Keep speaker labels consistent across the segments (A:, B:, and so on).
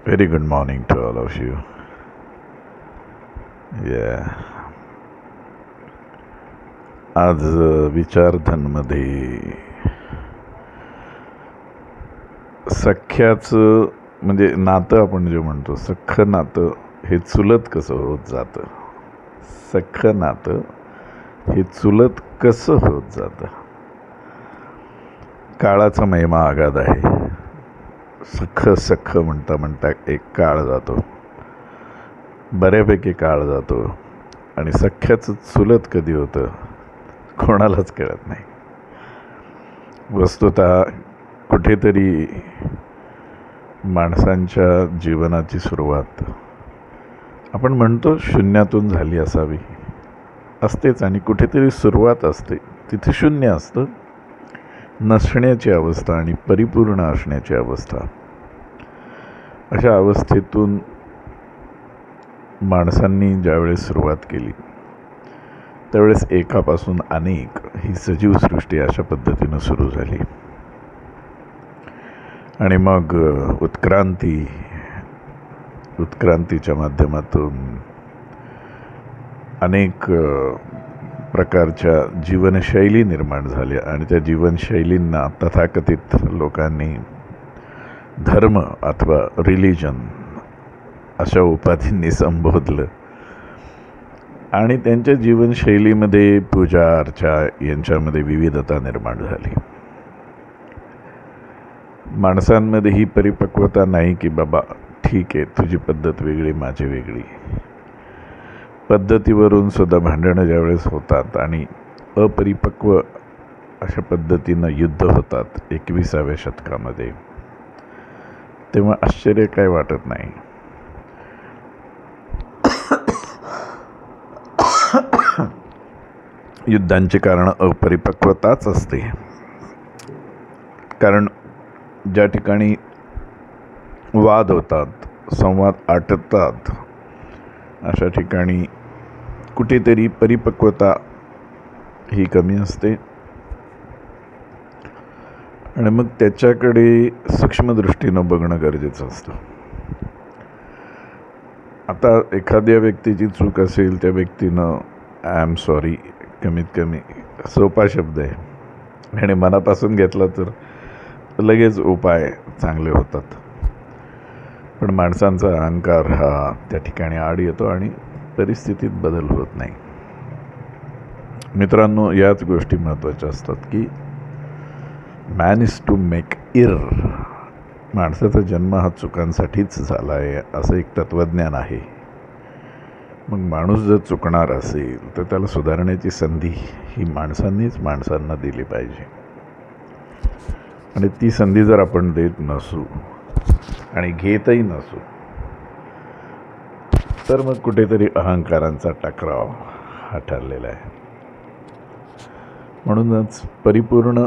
A: Very good morning to all of you. Yeah. आज विचारधनमध्ये सख्याचं म्हणजे नातं आपण जे म्हणतो सख्ख नातं हे चुलत कसं होत जातं. सख्ख नातं हे चुलत कसं होत जातं. काळाचा महिमा आगाध आहे. सख्ख म्हणता म्हणता एक काळ जातो, बऱ्यापैकी काळ जातो आणि सख्याचं चुलत कधी होतं कोणालाच कळत नाही. वस्तुतः कुठेतरी माणसांच्या जीवनाची सुरुवात आपण म्हणतो शून्यातून झाली असावी, असतेच, आणि कुठेतरी सुरुवात असते तिथे शून्य असतं. नसण्याची अवस्था आणि परिपूर्ण असण्याची अवस्था, अशा अवस्थेतून माणसांनी ज्यावेळेस सुरुवात केली त्यावेळेस एकापासून अनेक ही सजीव सृष्टी अशा पद्धतीनं सुरू झाली. आणि मग उत्क्रांतीच्या माध्यमातून अनेक प्रकारच्या जीवनशैली निर्माण झाल्या आणि त्या जीवनशैलींना तथाकथित लोकांनी धर्म अथवा रिलिजन अशा उपाधींनी संबोधलं. आणि त्यांच्या जीवनशैलीमध्ये पूजा अर्चा यांच्यामध्ये विविधता निर्माण झाली. माणसांमध्ये ही परिपक्वता नाही की बाबा ठीक आहे, तुझी पद्धत वेगळी, माझी वेगळी. पद्धतीवरून सुद्धा भांडणं ज्यावेळेस होतात आणि अपरिपक्व अशा पद्धतीनं युद्ध होतात 21व्या शतकामध्ये, तेव्हा आश्चर्य काय वाटत नाही. युद्धांची कारण अपरिपक्वताच असते. कारण ज्या ठिकाणी वाद होतात, संवाद आटतात, अशा ठिकाणी कुठेतरी परिपक्वता ही कमी असते आणि मग त्याच्याकडे सूक्ष्मदृष्टीनं बघणं गरजेचं असतं. आता एखाद्या व्यक्तीची चूक असेल, त्या व्यक्तीनं आय एम सॉरी कमीत कमी सोपा शब्द आहे आणि मनापासून घेतला तर लगेच उपाय चांगले होतात. पण माणसांचा अहंकार हा त्या ठिकाणी आड येतो आणि परिस्थितीत बदल होत नाही. मित्रांनो, याच गोष्टी महत्त्वाच्या असतात की man is to make error. माणसाचा जन्म हा चुकांसाठीच झाला आहे असं एक तत्त्वज्ञान आहे. मग माणूस जर चुकणार असेल तर त्याला सुधारण्याची संधी ही माणसांनीच माणसांना दिली पाहिजे. आणि ती संधी जर आपण देत नसू आणि घेतही नसू तर मग कुठेतरी अहंकारांचा टकराव हा ठरलेला आहे. म्हणूनच परिपूर्ण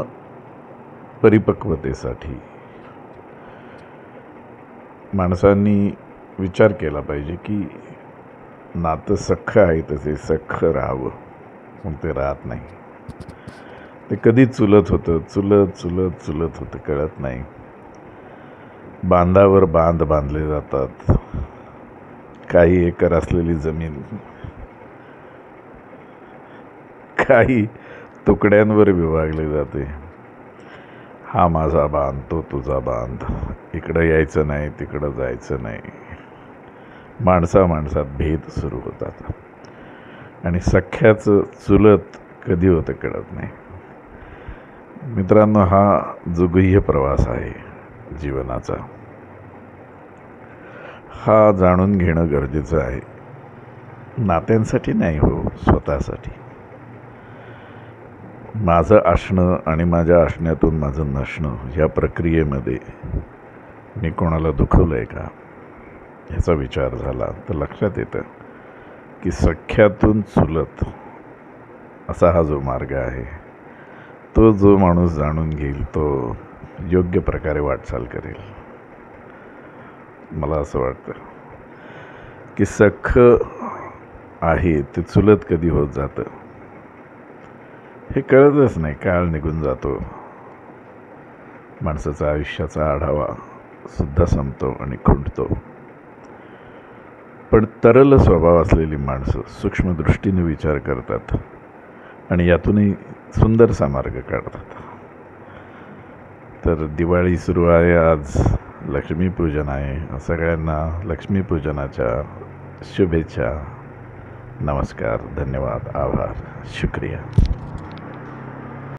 A: परिपक्वतेसाठी माणसांनी विचार केला पाहिजे की नातं सख्ख आहे तसे सख्ख राहावं. पण ते राहत नाही. ते कधी चुलत होतं, चुलत होतं कळत नाही. बांधावर बांध बांधले जातात. काही एकर असलेली जमीन काही तुकड्यांवर विभागली जाते. हा माझा बांध, तो तुझा बांध, इकडं यायचं नाही, तिकडं जायचं नाही. माणसात भेद सुरू होतात आणि सख्याचं चुलत कधी होतं कळत नाही. मित्रांनो, हा जो गुह्य प्रवास आहे जीवनाचा, हा जाणून घेणं गरजेचं आहे. नात्यांसाठी नाही हो, स्वतःसाठी. माझं असणं आणि माझ्या असण्यातून माझं नसणं ह्या प्रक्रियेमध्ये मी कोणाला दुखवलं आहे का ह्याचा विचार झाला तर लक्षात येतं की सख्यातून चुलत असा हा जो मार्ग आहे, तो जो माणूस जाणून घेईल तो योग्य प्रकारे वाटचाल करेल. मला असं वाटतं की सख्ख आहे ते चुलत कधी होत जातं हे कळतच नाही. काळ निघून जातो. माणसाचा आयुष्याचा आढावा सुद्धा संपतो आणि खुंटतो. पण तरल स्वभाव असलेली माणसं सूक्ष्मदृष्टीने विचार करतात आणि यातूनही सुंदरसा मार्ग काढतात. तर दिवाळी सुरू आहे, आज लक्ष्मीपूजन आहे. सगळ्यांना लक्ष्मीपूजनाच्या शुभेच्छा. नमस्कार, धन्यवाद, आभार, शुक्रिया.